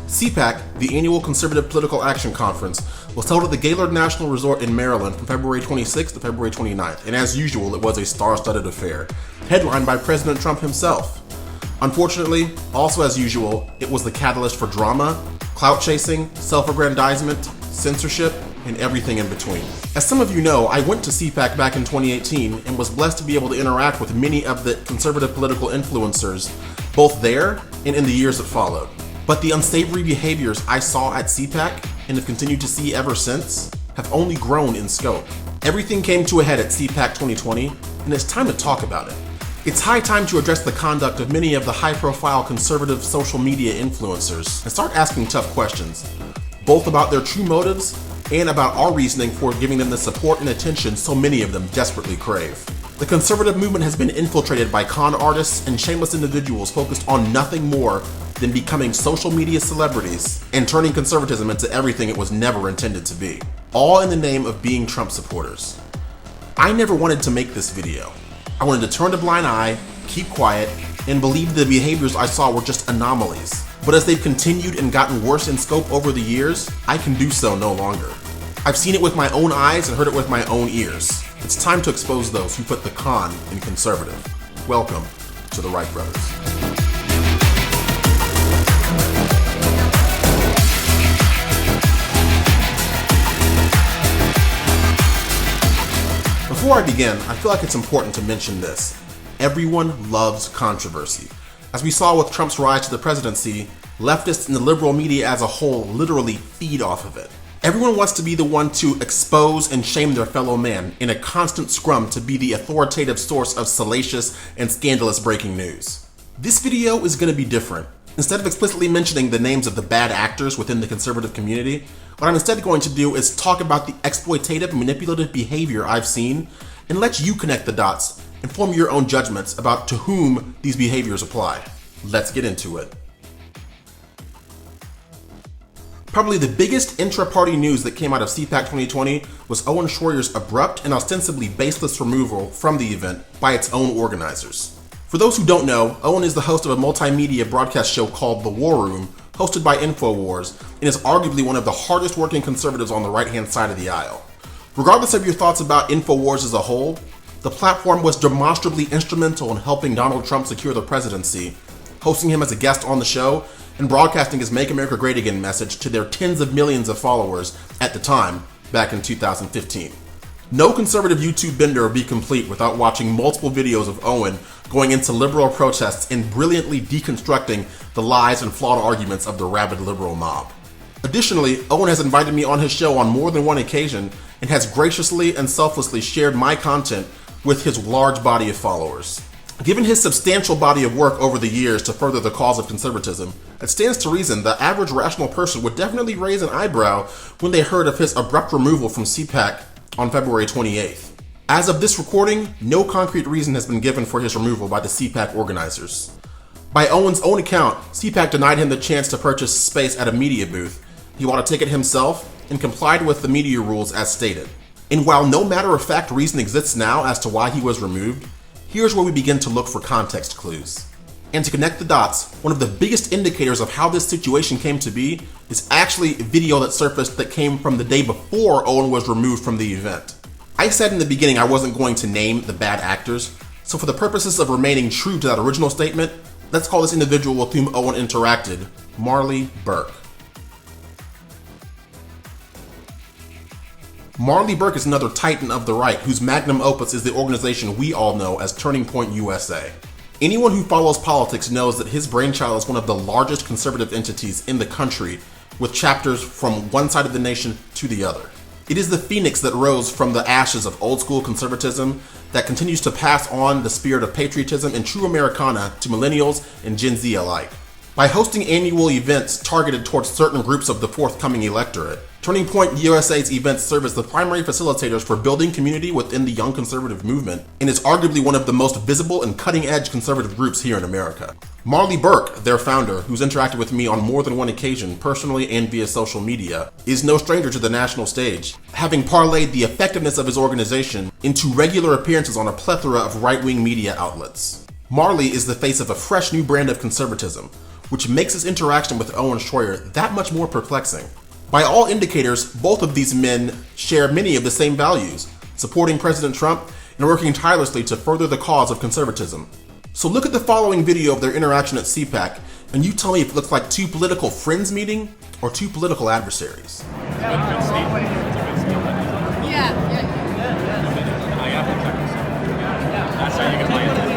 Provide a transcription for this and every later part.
CPAC, the annual Conservative Political Action Conference, was held at the Gaylord National Resort in Maryland from February 26th to February 29th, and as usual, it was a star-studded affair, headlined by President Trump himself. Unfortunately, also as usual, it was the catalyst for drama, clout chasing, self-aggrandizement, censorship, and everything in between. As some of you know, I went to CPAC back in 2018 and was blessed to be able to interact with many of the conservative political influencers, both there and in the years that followed. But the unsavory behaviors I saw at CPAC, and have continued to see ever since, have only grown in scope. Everything came to a head at CPAC 2020, and it's time to talk about it. It's high time to address the conduct of many of the high-profile conservative social media influencers and start asking tough questions, both about their true motives and about our reasoning for giving them the support and attention so many of them desperately crave. The conservative movement has been infiltrated by con artists and shameless individuals focused on nothing more than becoming social media celebrities and turning conservatism into everything it was never intended to be, all in the name of being Trump supporters. I never wanted to make this video. I wanted to turn a blind eye, keep quiet, and believe the behaviors I saw were just anomalies. But as they've continued and gotten worse in scope over the years, I can do so no longer. I've seen it with my own eyes and heard it with my own ears. It's time to expose those who put the con in conservative. Welcome to the Wright Brothers. Before I begin, I feel like it's important to mention this. Everyone loves controversy. As we saw with Trump's rise to the presidency, leftists and the liberal media as a whole literally feed off of it. Everyone wants to be the one to expose and shame their fellow man in a constant scrum to be the authoritative source of salacious and scandalous breaking news. This video is going to be different. Instead of explicitly mentioning the names of the bad actors within the conservative community, what I'm instead going to do is talk about the exploitative, manipulative behavior I've seen and let you connect the dots and form your own judgments about to whom these behaviors apply. Let's get into it. Probably the biggest intra-party news that came out of CPAC 2020 was Owen Shroyer's abrupt and ostensibly baseless removal from the event by its own organizers. For those who don't know, Owen is the host of a multimedia broadcast show called The War Room, hosted by InfoWars, and is arguably one of the hardest working conservatives on the right-hand side of the aisle. Regardless of your thoughts about InfoWars as a whole, the platform was demonstrably instrumental in helping Donald Trump secure the presidency, hosting him as a guest on the show, and broadcasting his Make America Great Again message to their tens of millions of followers at the time, back in 2015. No conservative YouTube bender would be complete without watching multiple videos of Owen going into liberal protests and brilliantly deconstructing the lies and flawed arguments of the rabid liberal mob. Additionally, Owen has invited me on his show on more than one occasion and has graciously and selflessly shared my content with his large body of followers. Given his substantial body of work over the years to further the cause of conservatism, it stands to reason the average rational person would definitely raise an eyebrow when they heard of his abrupt removal from CPAC on February 28th. As of this recording, no concrete reason has been given for his removal by the CPAC organizers. By Owen's own account, CPAC denied him the chance to purchase space at a media booth. He bought a ticket himself and complied with the media rules as stated. And while no matter-of-fact reason exists now as to why he was removed, here's where we begin to look for context clues. And to connect the dots, one of the biggest indicators of how this situation came to be is actually a video that surfaced that came from the day before Owen was removed from the event. I said in the beginning I wasn't going to name the bad actors, so for the purposes of remaining true to that original statement, let's call this individual with whom Owen interacted Marley Burke. Marley Burke is another titan of the right whose magnum opus is the organization we all know as Turning Point USA. Anyone who follows politics knows that his brainchild is one of the largest conservative entities in the country, with chapters from one side of the nation to the other. It is the phoenix that rose from the ashes of old school conservatism that continues to pass on the spirit of patriotism and true Americana to millennials and Gen Z alike. By hosting annual events targeted towards certain groups of the forthcoming electorate, Turning Point USA's events serve as the primary facilitators for building community within the young conservative movement, and is arguably one of the most visible and cutting-edge conservative groups here in America. Marley Burke, their founder, who's interacted with me on more than one occasion, personally and via social media, is no stranger to the national stage, having parlayed the effectiveness of his organization into regular appearances on a plethora of right-wing media outlets. Marley is the face of a fresh new brand of conservatism, which makes his interaction with Owen Shroyer that much more perplexing. By all indicators, both of these men share many of the same values, supporting President Trump and working tirelessly to further the cause of conservatism. So look at the following video of their interaction at CPAC, and you tell me if it looks like two political friends meeting or two political adversaries. That's how you can play it.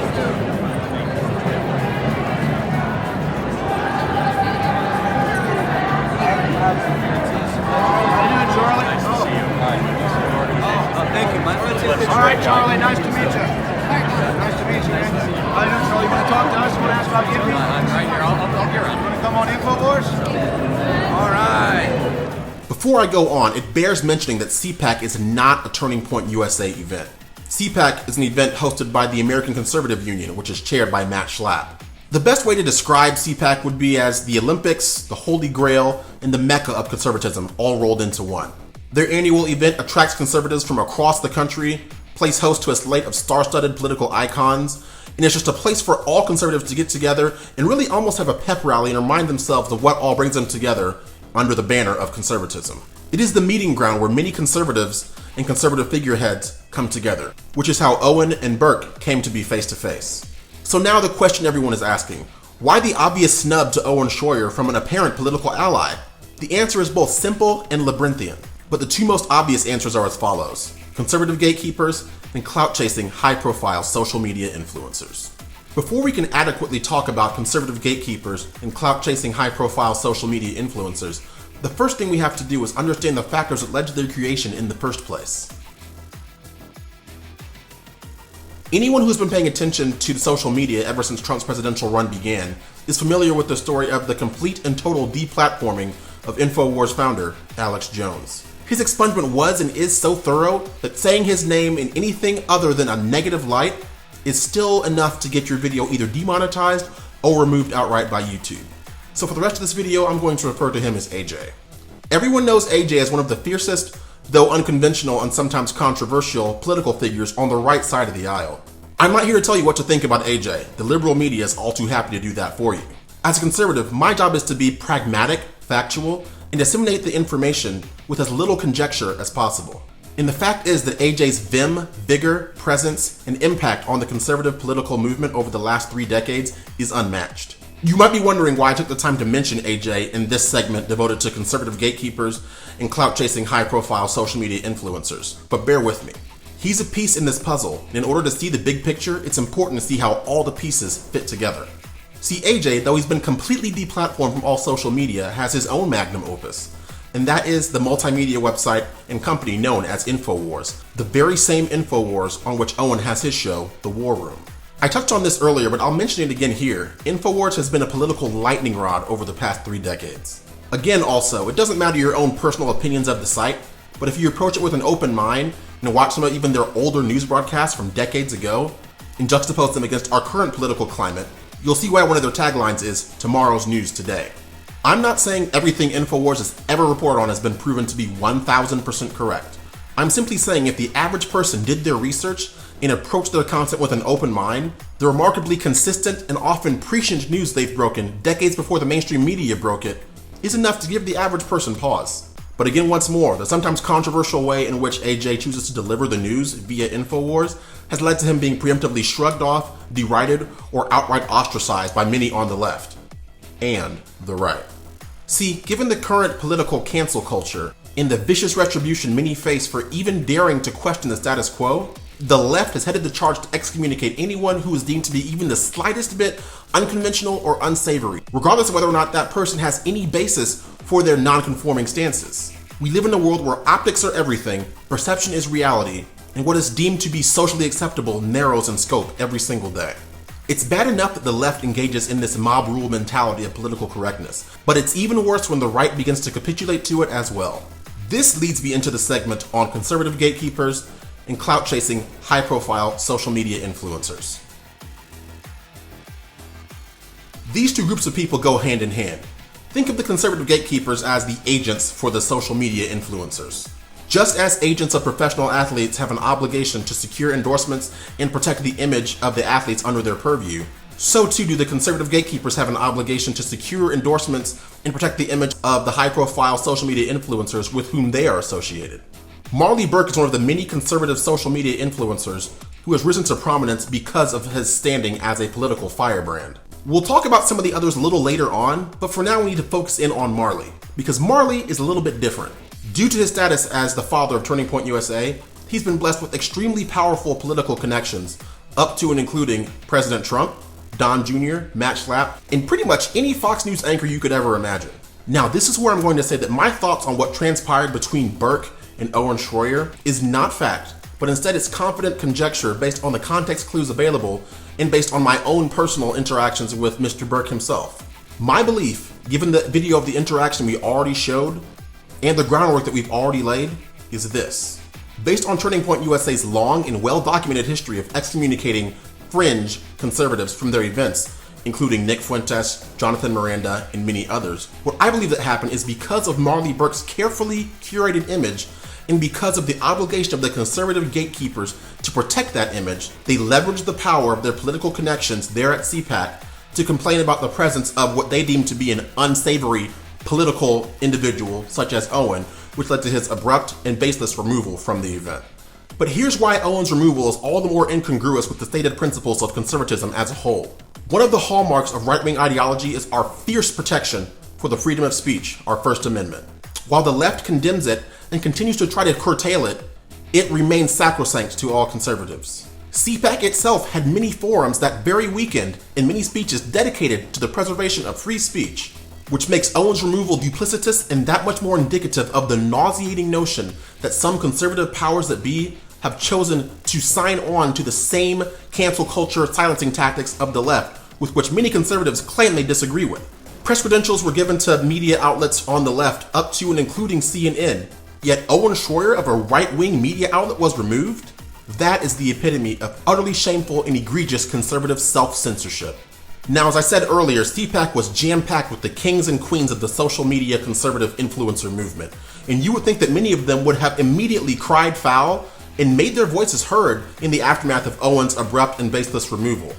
Thank you, Mike. All right, Charlie. Nice to meet you. Nice to meet you, man. How you doing, Charlie? You want to talk to us? You want to ask about gatekeeping? I'm right here. I'll get around. You want to come on InfoWars? All right. Before I go on, it bears mentioning that CPAC is not a Turning Point USA event. CPAC is an event hosted by the American Conservative Union, which is chaired by Matt Schlapp. The best way to describe CPAC would be as the Olympics, the Holy Grail, and the Mecca of conservatism all rolled into one. Their annual event attracts conservatives from across the country, plays host to a slate of star-studded political icons, and it's just a place for all conservatives to get together and really almost have a pep rally and remind themselves of what all brings them together under the banner of conservatism. It is the meeting ground where many conservatives and conservative figureheads come together, which is how Owen and Burke came to be face-to-face. So now the question everyone is asking, why the obvious snub to Owen Shroyer from an apparent political ally? The answer is both simple and labyrinthian, but the two most obvious answers are as follows: conservative gatekeepers and clout-chasing high-profile social media influencers. Before we can adequately talk about conservative gatekeepers and clout-chasing high-profile social media influencers, the first thing we have to do is understand the factors that led to their creation in the first place. Anyone who's been paying attention to the social media ever since Trump's presidential run began is familiar with the story of the complete and total deplatforming of InfoWars founder Alex Jones. His expungement was and is so thorough that saying his name in anything other than a negative light is still enough to get your video either demonetized or removed outright by YouTube. So for the rest of this video, I'm going to refer to him as AJ. Everyone knows AJ as one of the fiercest, though unconventional and sometimes controversial, political figures on the right side of the aisle. I'm not here to tell you what to think about AJ. The liberal media is all too happy to do that for you. As a conservative, my job is to be pragmatic, factual, and disseminate the information with as little conjecture as possible. And the fact is that AJ's vim, vigor, presence, and impact on the conservative political movement over the last 3 decades is unmatched. You might be wondering why I took the time to mention AJ in this segment devoted to conservative gatekeepers and clout-chasing high-profile social media influencers, but bear with me. He's a piece in this puzzle, and in order to see the big picture, it's important to see how all the pieces fit together. See, AJ, though he's been completely deplatformed from all social media, has his own magnum opus, and that is the multimedia website and company known as InfoWars, the very same InfoWars on which Owen has his show, The War Room. I touched on this earlier, but I'll mention it again here. InfoWars has been a political lightning rod over the past 3 decades. Again, also, it doesn't matter your own personal opinions of the site, but if you approach it with an open mind and watch some of even their older news broadcasts from decades ago and juxtapose them against our current political climate, you'll see why one of their taglines is tomorrow's news today. I'm not saying everything InfoWars has ever reported on has been proven to be 1000% correct. I'm simply saying if the average person did their research and approached their content with an open mind, the remarkably consistent and often prescient news they've broken decades before the mainstream media broke it is enough to give the average person pause. But again, once more, the sometimes controversial way in which AJ chooses to deliver the news via InfoWars has led to him being preemptively shrugged off, derided, or outright ostracized by many on the left and the right. See, given the current political cancel culture and the vicious retribution many face for even daring to question the status quo, the left has headed the charge to excommunicate anyone who is deemed to be even the slightest bit unconventional or unsavory, regardless of whether or not that person has any basis for their non-conforming stances. We live in a world where optics are everything, perception is reality, and what is deemed to be socially acceptable narrows in scope every single day. It's bad enough that the left engages in this mob rule mentality of political correctness, but it's even worse when the right begins to capitulate to it as well. This leads me into the segment on conservative gatekeepers and clout-chasing high-profile social media influencers. These two groups of people go hand in hand. Think of the conservative gatekeepers as the agents for the social media influencers. Just as agents of professional athletes have an obligation to secure endorsements and protect the image of the athletes under their purview, so too do the conservative gatekeepers have an obligation to secure endorsements and protect the image of the high-profile social media influencers with whom they are associated. Marley Burke is one of the many conservative social media influencers who has risen to prominence because of his standing as a political firebrand. We'll talk about some of the others a little later on, but for now we need to focus in on Marley, because Marley is a little bit different. Due to his status as the father of Turning Point USA, he's been blessed with extremely powerful political connections, up to and including President Trump, Don Jr., Matt Schlapp, and pretty much any Fox News anchor you could ever imagine. Now, this is where I'm going to say that my thoughts on what transpired between Burke and Owen Shroyer is not fact, but instead it's confident conjecture based on the context clues available and based on my own personal interactions with Mr. Burke himself. My belief, given the video of the interaction we already showed and the groundwork that we've already laid, is this. Based on Turning Point USA's long and well-documented history of excommunicating fringe conservatives from their events, including Nick Fuentes, Jonathan Miranda, and many others, what I believe that happened is because of Marley Burke's carefully curated image and because of the obligation of the conservative gatekeepers to protect that image, they leveraged the power of their political connections there at CPAC to complain about the presence of what they deemed to be an unsavory political individual such as Owen, which led to his abrupt and baseless removal from the event. But here's why Owen's removal is all the more incongruous with the stated principles of conservatism as a whole. One of the hallmarks of right-wing ideology is our fierce protection for the freedom of speech, our First Amendment. While the left condemns it and continues to try to curtail it, it remains sacrosanct to all conservatives. CPAC itself had many forums that very weekend and many speeches dedicated to the preservation of free speech, which makes Owen's removal duplicitous and that much more indicative of the nauseating notion that some conservative powers that be have chosen to sign on to the same cancel culture silencing tactics of the left with which many conservatives claim they disagree with. Press credentials were given to media outlets on the left up to and including CNN, yet Owen Shroyer of a right-wing media outlet was removed? That is the epitome of utterly shameful and egregious conservative self-censorship. Now, as I said earlier, CPAC was jam-packed with the kings and queens of the social media conservative influencer movement, and you would think that many of them would have immediately cried foul and made their voices heard in the aftermath of Owen's abrupt and baseless removal.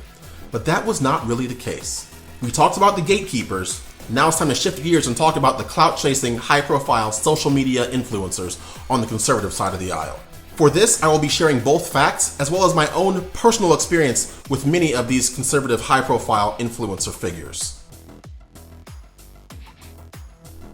But that was not really the case. We talked about the gatekeepers. Now it's time to shift gears and talk about the clout-chasing, high-profile social media influencers on the conservative side of the aisle. For this, I will be sharing both facts as well as my own personal experience with many of these conservative high-profile influencer figures.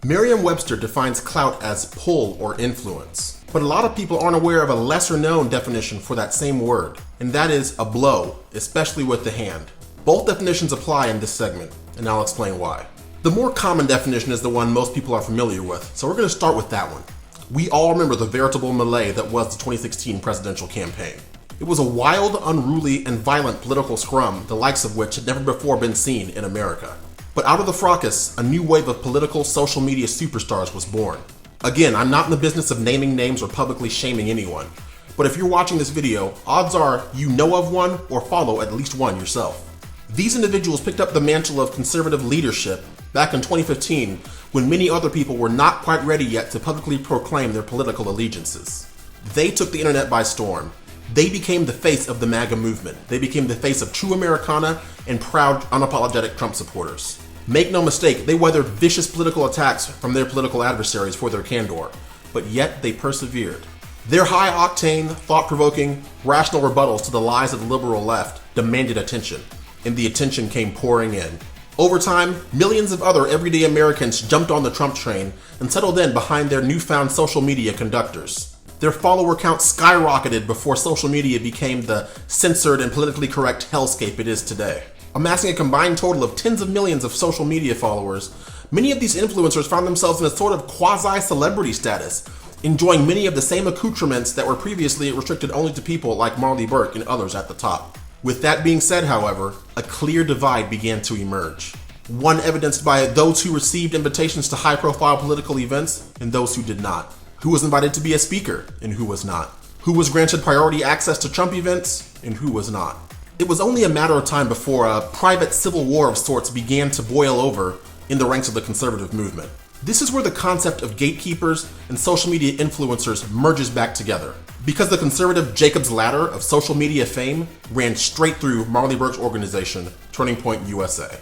Merriam-Webster defines clout as pull or influence, but a lot of people aren't aware of a lesser-known definition for that same word, and that is a blow, especially with the hand. Both definitions apply in this segment, and I'll explain why. The more common definition is the one most people are familiar with, so we're going to start with that one. We all remember the veritable melee that was the 2016 presidential campaign. It was a wild, unruly, and violent political scrum, the likes of which had never before been seen in America. But out of the fracas, a new wave of political social media superstars was born. Again, I'm not in the business of naming names or publicly shaming anyone, but if you're watching this video, odds are you know of one or follow at least one yourself. These individuals picked up the mantle of conservative leadership back in 2015 when many other people were not quite ready yet to publicly proclaim their political allegiances. They took the internet by storm. They became the face of the Magah movement. They became the face of true Americana and proud, unapologetic Trump supporters. Make no mistake, they weathered vicious political attacks from their political adversaries for their candor, but yet they persevered. Their high-octane, thought-provoking, rational rebuttals to the lies of the liberal left demanded attention, and the attention came pouring in. Over time, millions of other everyday Americans jumped on the Trump train and settled in behind their newfound social media conductors. Their follower count skyrocketed before social media became the censored and politically correct hellscape it is today. Amassing a combined total of tens of millions of social media followers, many of these influencers found themselves in a sort of quasi-celebrity status, enjoying many of the same accoutrements that were previously restricted only to people like Marley Burke and others at the top. With that being said, however, a clear divide began to emerge. One evidenced by those who received invitations to high-profile political events and those who did not. Who was invited to be a speaker and who was not. Who was granted priority access to Trump events and who was not. It was only a matter of time before a private civil war of sorts began to boil over in the ranks of the conservative movement. This is where the concept of gatekeepers and social media influencers merges back together. Because the conservative Jacob's Ladder of social media fame ran straight through Marley Burke's organization, Turning Point USA.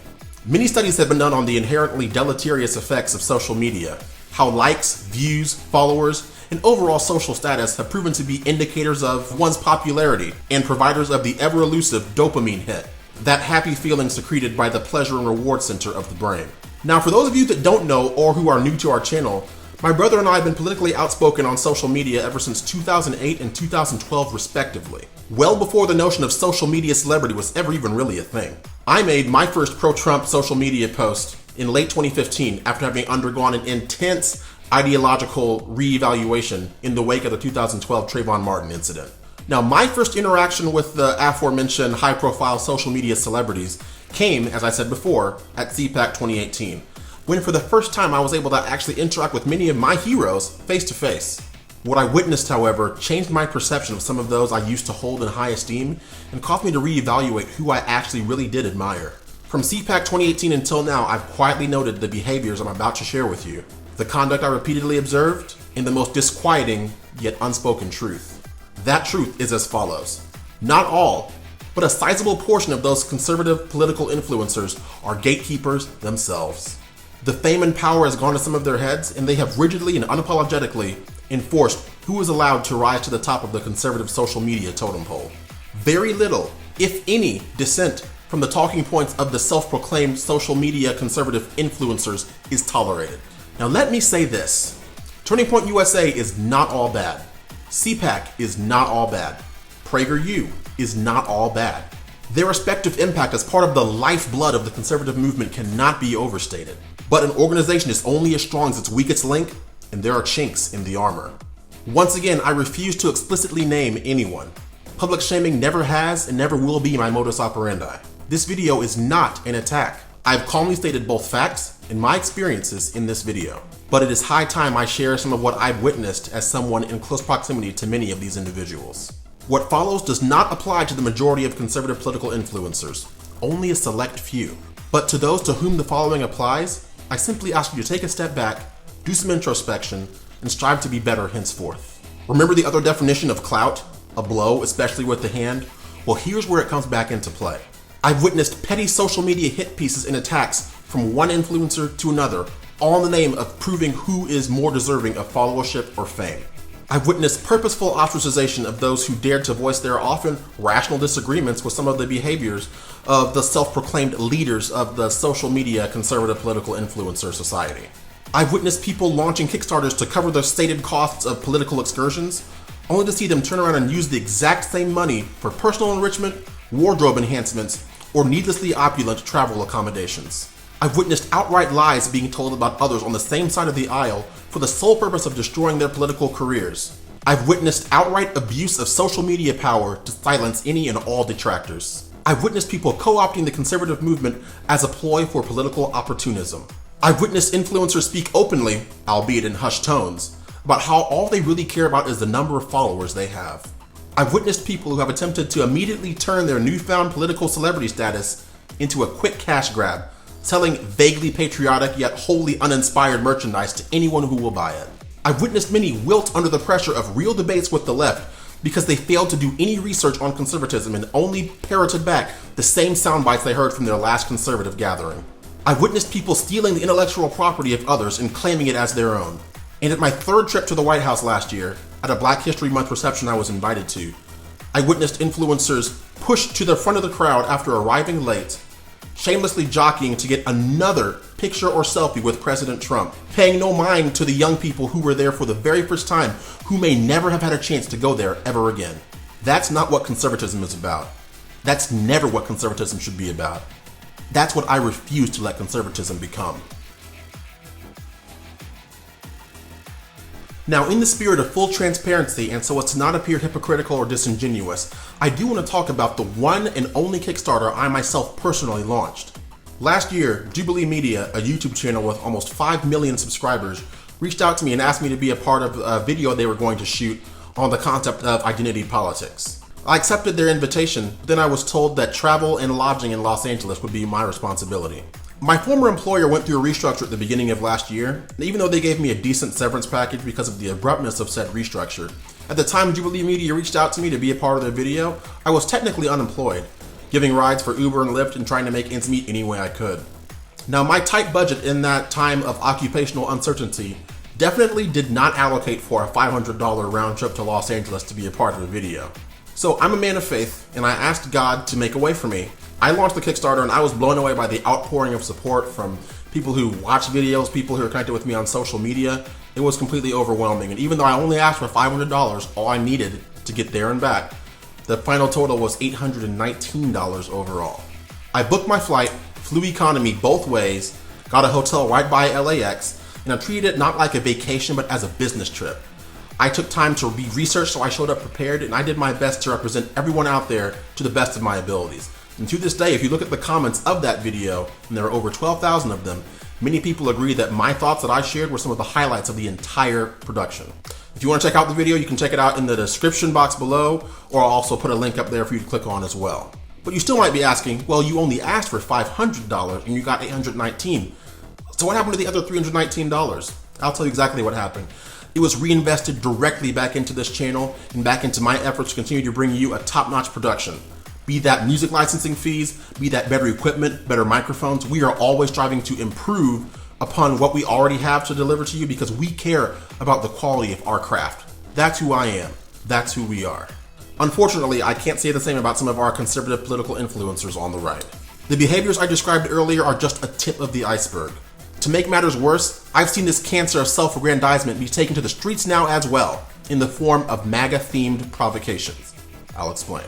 Many studies have been done on the inherently deleterious effects of social media, how likes, views, followers, and overall social status have proven to be indicators of one's popularity and providers of the ever-elusive dopamine hit, that happy feeling secreted by the pleasure and reward center of the brain. Now, for those of you that don't know or who are new to our channel, my brother and I have been politically outspoken on social media ever since 2008 and 2012 respectively, well before the notion of social media celebrity was ever even really a thing. I made my first pro-Trump social media post in late 2015 after having undergone an intense ideological reevaluation in the wake of the 2012 Trayvon Martin incident. Now, my first interaction with the aforementioned high-profile social media celebrities came, as I said before, at CPAC 2018, when for the first time I was able to actually interact with many of my heroes face-to-face. What I witnessed, however, changed my perception of some of those I used to hold in high esteem and caused me to reevaluate who I actually really did admire. From CPAC 2018 until now, I've quietly noted the behaviors I'm about to share with you, the conduct I repeatedly observed, and the most disquieting yet unspoken truth. That truth is as follows. Not all, but a sizable portion of those conservative political influencers are gatekeepers themselves. The fame and power has gone to some of their heads, and they have rigidly and unapologetically enforced who is allowed to rise to the top of the conservative social media totem pole. Very little, if any, dissent from the talking points of the self-proclaimed social media conservative influencers is tolerated. Now let me say this. Turning Point USA is not all bad. CPAC is not all bad. PragerU is not all bad. Their respective impact as part of the lifeblood of the conservative movement cannot be overstated. But an organization is only as strong as its weakest link, and there are chinks in the armor. Once again, I refuse to explicitly name anyone. Public shaming never has and never will be my modus operandi. This video is not an attack. I've calmly stated both facts and my experiences in this video. But it is high time I share some of what I've witnessed as someone in close proximity to many of these individuals. What follows does not apply to the majority of conservative political influencers, only a select few. But to those to whom the following applies, I simply ask you to take a step back, do some introspection, and strive to be better henceforth. Remember the other definition of clout? A blow, especially with the hand? Well, here's where it comes back into play. I've witnessed petty social media hit pieces and attacks from one influencer to another, all in the name of proving who is more deserving of followership or fame. I've witnessed purposeful ostracization of those who dared to voice their often rational disagreements with some of the behaviors of the self-proclaimed leaders of the social media conservative political influencer society. I've witnessed people launching Kickstarters to cover their stated costs of political excursions, only to see them turn around and use the exact same money for personal enrichment, wardrobe enhancements, or needlessly opulent travel accommodations. I've witnessed outright lies being told about others on the same side of the aisle for the sole purpose of destroying their political careers. I've witnessed outright abuse of social media power to silence any and all detractors. I've witnessed people co-opting the conservative movement as a ploy for political opportunism. I've witnessed influencers speak openly, albeit in hushed tones, about how all they really care about is the number of followers they have. I've witnessed people who have attempted to immediately turn their newfound political celebrity status into a quick cash grab, selling vaguely patriotic yet wholly uninspired merchandise to anyone who will buy it. I've witnessed many wilt under the pressure of real debates with the left because they failed to do any research on conservatism and only parroted back the same sound bites they heard from their last conservative gathering. I've witnessed people stealing the intellectual property of others and claiming it as their own. And at my third trip to the White House last year, at a Black History Month reception I was invited to, I witnessed influencers pushed to the front of the crowd after arriving late, shamelessly jockeying to get another picture or selfie with President Trump, paying no mind to the young people who were there for the very first time who may never have had a chance to go there ever again. That's not what conservatism is about. That's never what conservatism should be about. That's what I refuse to let conservatism become. Now, in the spirit of full transparency, and so as to not appear hypocritical or disingenuous, I do want to talk about the one and only Kickstarter I myself personally launched. Last year, Jubilee Media, a YouTube channel with almost 5 million subscribers, reached out to me and asked me to be a part of a video they were going to shoot on the concept of identity politics. I accepted their invitation, but then I was told that travel and lodging in Los Angeles would be my responsibility. My former employer went through a restructure at the beginning of last year, and even though they gave me a decent severance package because of the abruptness of said restructure, at the time Jubilee Media reached out to me to be a part of their video, I was technically unemployed, giving rides for Uber and Lyft and trying to make ends meet any way I could. Now, my tight budget in that time of occupational uncertainty definitely did not allocate for a $500 round trip to Los Angeles to be a part of a video. So I'm a man of faith, and I asked God to make a way for me. I launched the Kickstarter, and I was blown away by the outpouring of support from people who watch videos, people who are connected with me on social media. It was completely overwhelming, and even though I only asked for $500, all I needed to get there and back, the final total was $819 overall. I booked my flight, flew economy both ways, got a hotel right by LAX, and I treated it not like a vacation but as a business trip. I took time to be researched, so I showed up prepared, and I did my best to represent everyone out there to the best of my abilities. And to this day, if you look at the comments of that video, and there are over 12,000 of them, many people agree that my thoughts that I shared were some of the highlights of the entire production. If you want to check out the video, you can check it out in the description box below, or I'll also put a link up there for you to click on as well. But you still might be asking, well, you only asked for $500 and you got $819. So what happened to the other $319? I'll tell you exactly what happened. It was reinvested directly back into this channel and back into my efforts to continue to bring you a top-notch production. Be that music licensing fees, be that better equipment, better microphones. We are always striving to improve upon what we already have to deliver to you because we care about the quality of our craft. That's who I am. That's who we are. Unfortunately, I can't say the same about some of our conservative political influencers on the right. The behaviors I described earlier are just a tip of the iceberg. To make matters worse, I've seen this cancer of self-aggrandizement be taken to the streets now as well, in the form of Magah-themed provocations. I'll explain.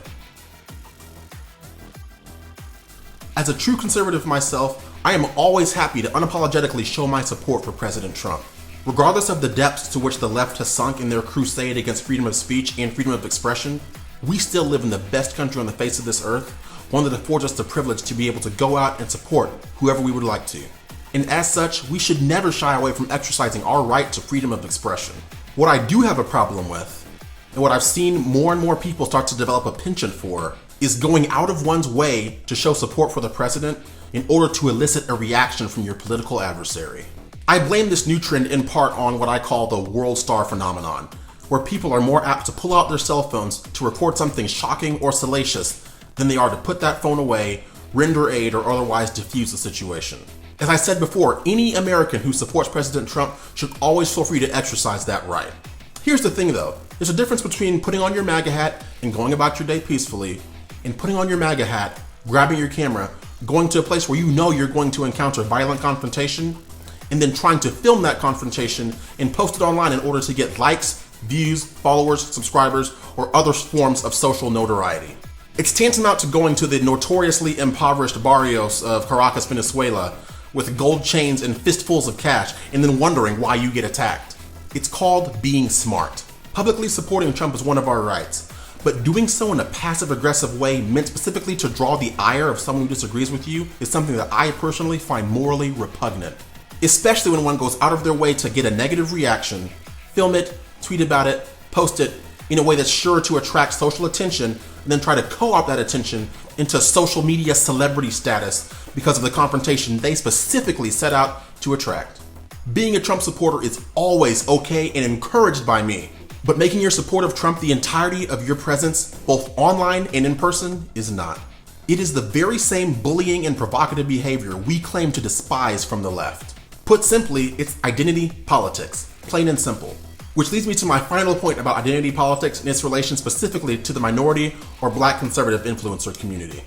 As a true conservative myself, I am always happy to unapologetically show my support for President Trump. Regardless of the depths to which the left has sunk in their crusade against freedom of speech and freedom of expression, we still live in the best country on the face of this earth, one that affords us the privilege to be able to go out and support whoever we would like to. And as such, we should never shy away from exercising our right to freedom of expression. What I do have a problem with, and what I've seen more and more people start to develop a penchant for, is going out of one's way to show support for the president in order to elicit a reaction from your political adversary. I blame this new trend in part on what I call the world star phenomenon, where people are more apt to pull out their cell phones to record something shocking or salacious than they are to put that phone away, render aid, or otherwise diffuse the situation. As I said before, any American who supports President Trump should always feel free to exercise that right. Here's the thing though, there's a difference between putting on your MAGA hat and going about your day peacefully, and putting on your MAGA hat, grabbing your camera, going to a place where you know you're going to encounter violent confrontation, and then trying to film that confrontation and post it online in order to get likes, views, followers, subscribers, or other forms of social notoriety. It's tantamount to going to the notoriously impoverished barrios of Caracas, Venezuela, with gold chains and fistfuls of cash, and then wondering why you get attacked. It's called being smart. Publicly supporting Trump is one of our rights, but doing so in a passive-aggressive way meant specifically to draw the ire of someone who disagrees with you is something that I personally find morally repugnant. Especially when one goes out of their way to get a negative reaction, film it, tweet about it, post it in a way that's sure to attract social attention, and then try to co-opt that attention into social media celebrity status because of the confrontation they specifically set out to attract. Being a Trump supporter is always okay and encouraged by me, but making your support of Trump the entirety of your presence, both online and in person, is not. It is the very same bullying and provocative behavior we claim to despise from the left. Put simply, it's identity politics, plain and simple. Which leads me to my final point about identity politics and its relation specifically to the minority or black conservative influencer community.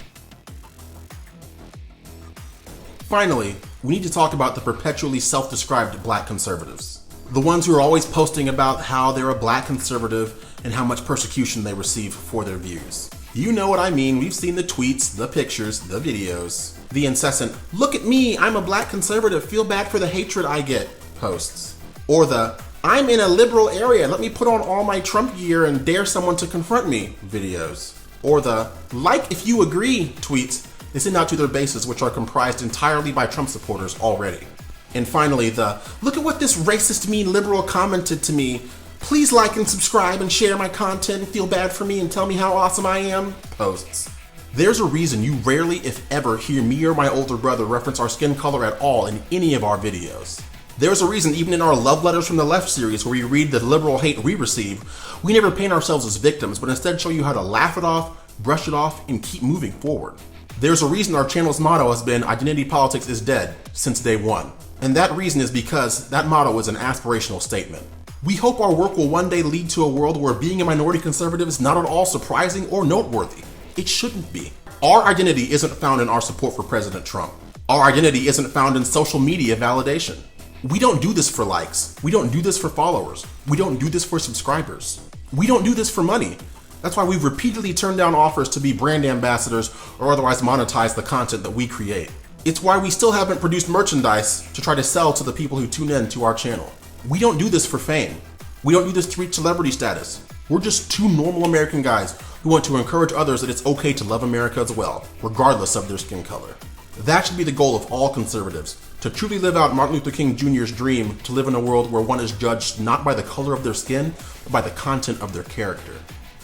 Finally, we need to talk about the perpetually self-described black conservatives. The ones who are always posting about how they're a black conservative and how much persecution they receive for their views. You know what I mean, we've seen the tweets, the pictures, the videos, the incessant, "Look at me, I'm a black conservative, feel bad for the hatred I get" posts. Or the, "I'm in a liberal area, let me put on all my Trump gear and dare someone to confront me" videos. Or the, "Like if you agree" tweets they send out to their bases, which are comprised entirely by Trump supporters already. And finally, the, "Look at what this racist mean liberal commented to me. Please like and subscribe and share my content and feel bad for me and tell me how awesome I am" posts. There's a reason you rarely, if ever, hear me or my older brother reference our skin color at all in any of our videos. There's a reason even in our Love Letters from the Left series where we read the liberal hate we receive, we never paint ourselves as victims, but instead show you how to laugh it off, brush it off, and keep moving forward. There's a reason our channel's motto has been "Identity Politics is Dead" since day one. And that reason is because that motto is an aspirational statement. We hope our work will one day lead to a world where being a minority conservative is not at all surprising or noteworthy. It shouldn't be. Our identity isn't found in our support for President Trump. Our identity isn't found in social media validation. We don't do this for likes. We don't do this for followers. We don't do this for subscribers. We don't do this for money. That's why we've repeatedly turned down offers to be brand ambassadors or otherwise monetize the content that we create. It's why we still haven't produced merchandise to try to sell to the people who tune in to our channel. We don't do this for fame. We don't do this to reach celebrity status. We're just two normal American guys who want to encourage others that it's okay to love America as well, regardless of their skin color. That should be the goal of all conservatives, to truly live out Martin Luther King Jr.'s dream to live in a world where one is judged not by the color of their skin, but by the content of their character.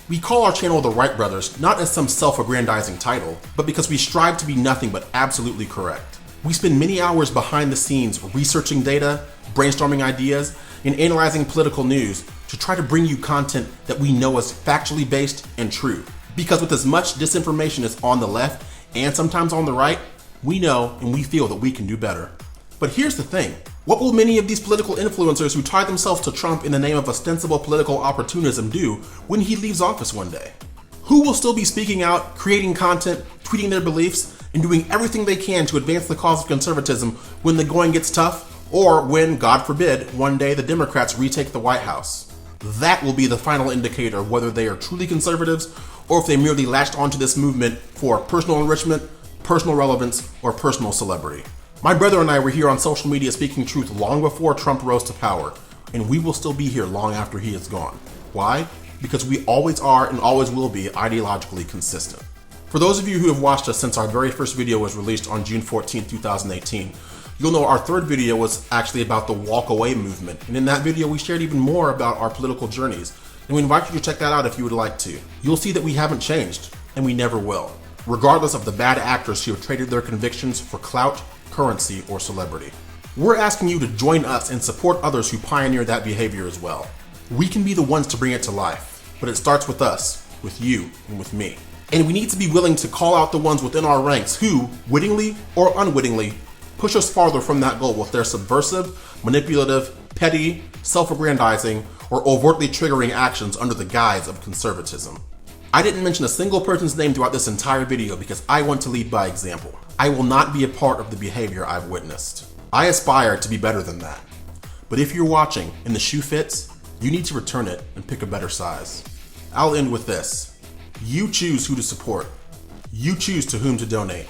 We call our channel The Wright Brothers not as some self-aggrandizing title, but because we strive to be nothing but absolutely correct. We spend many hours behind the scenes researching data, brainstorming ideas, and analyzing political news to try to bring you content that we know is factually based and true. Because with as much disinformation as on the left and sometimes on the right, we know and we feel that we can do better. But here's the thing. What will many of these political influencers who tie themselves to Trump in the name of ostensible political opportunism do when he leaves office one day? Who will still be speaking out, creating content, tweeting their beliefs, and doing everything they can to advance the cause of conservatism when the going gets tough, or when, God forbid, one day the Democrats retake the White House? That will be the final indicator of whether they are truly conservatives or if they merely latched onto this movement for personal enrichment, personal relevance, or personal celebrity. My brother and I were here on social media speaking truth long before Trump rose to power, and we will still be here long after he is gone. Why? Because we always are and always will be ideologically consistent. For those of you who have watched us since our very first video was released on June 14, 2018, you'll know our third video was actually about the walk away movement, and in that video we shared even more about our political journeys, and we invite you to check that out if you would like to. You'll see that we haven't changed, and we never will, regardless of the bad actors who have traded their convictions for clout, currency, or celebrity. We're asking you to join us and support others who pioneer that behavior as well. We can be the ones to bring it to life, but it starts with us, with you, and with me. And we need to be willing to call out the ones within our ranks who, wittingly or unwittingly, push us farther from that goal with their subversive, manipulative, petty, self-aggrandizing, or overtly triggering actions under the guise of conservatism. I didn't mention a single person's name throughout this entire video because I want to lead by example. I will not be a part of the behavior I've witnessed. I aspire to be better than that. But if you're watching and the shoe fits, you need to return it and pick a better size. I'll end with this. You choose who to support. You choose to whom to donate.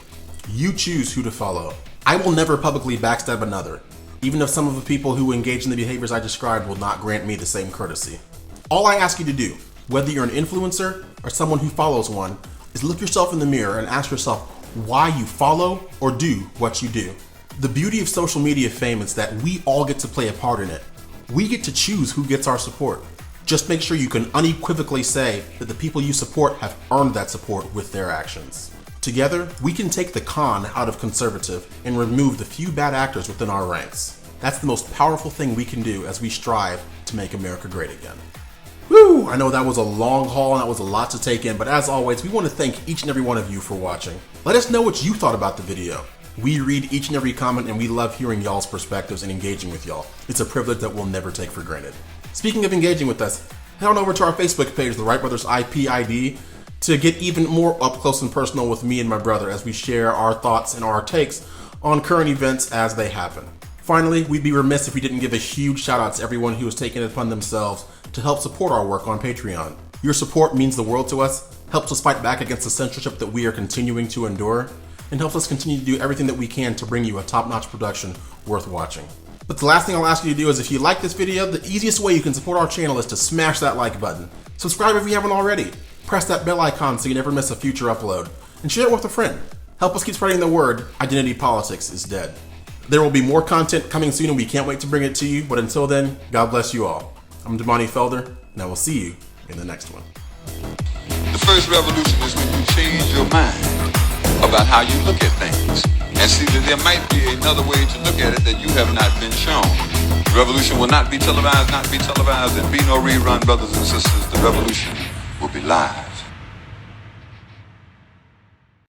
You choose who to follow. I will never publicly backstab another, even if some of the people who engage in the behaviors I described will not grant me the same courtesy. All I ask you to do, whether you're an influencer or someone who follows one, is look yourself in the mirror and ask yourself why you follow or do what you do. The beauty of social media fame is that we all get to play a part in it. We get to choose who gets our support. Just make sure you can unequivocally say that the people you support have earned that support with their actions. Together, we can take the con out of conservative and remove the few bad actors within our ranks. That's the most powerful thing we can do as we strive to make America great again. Woo! I know that was a long haul and that was a lot to take in, but as always, we want to thank each and every one of you for watching. Let us know what you thought about the video. We read each and every comment and we love hearing y'all's perspectives and engaging with y'all. It's a privilege that we'll never take for granted. Speaking of engaging with us, head on over to our Facebook page, The Wright Brothers IPID, to get even more up close and personal with me and my brother as we share our thoughts and our takes on current events as they happen. Finally, we'd be remiss if we didn't give a huge shout out to everyone who has taken it upon themselves to help support our work on Patreon. Your support means the world to us, helps us fight back against the censorship that we are continuing to endure, and helps us continue to do everything that we can to bring you a top-notch production worth watching. But the last thing I'll ask you to do is, if you like this video, the easiest way you can support our channel is to smash that like button. Subscribe if you haven't already. Press that bell icon so you never miss a future upload. And share it with a friend. Help us keep spreading the word, identity politics is dead. There will be more content coming soon and we can't wait to bring it to you, but until then, God bless you all. I'm Damani Felder, and I will see you in the next one. The first revolution is when you change your mind about how you look at things and see that there might be another way to look at it that you have not been shown. The revolution will not be televised, and be no rerun, brothers and sisters. The revolution will be live.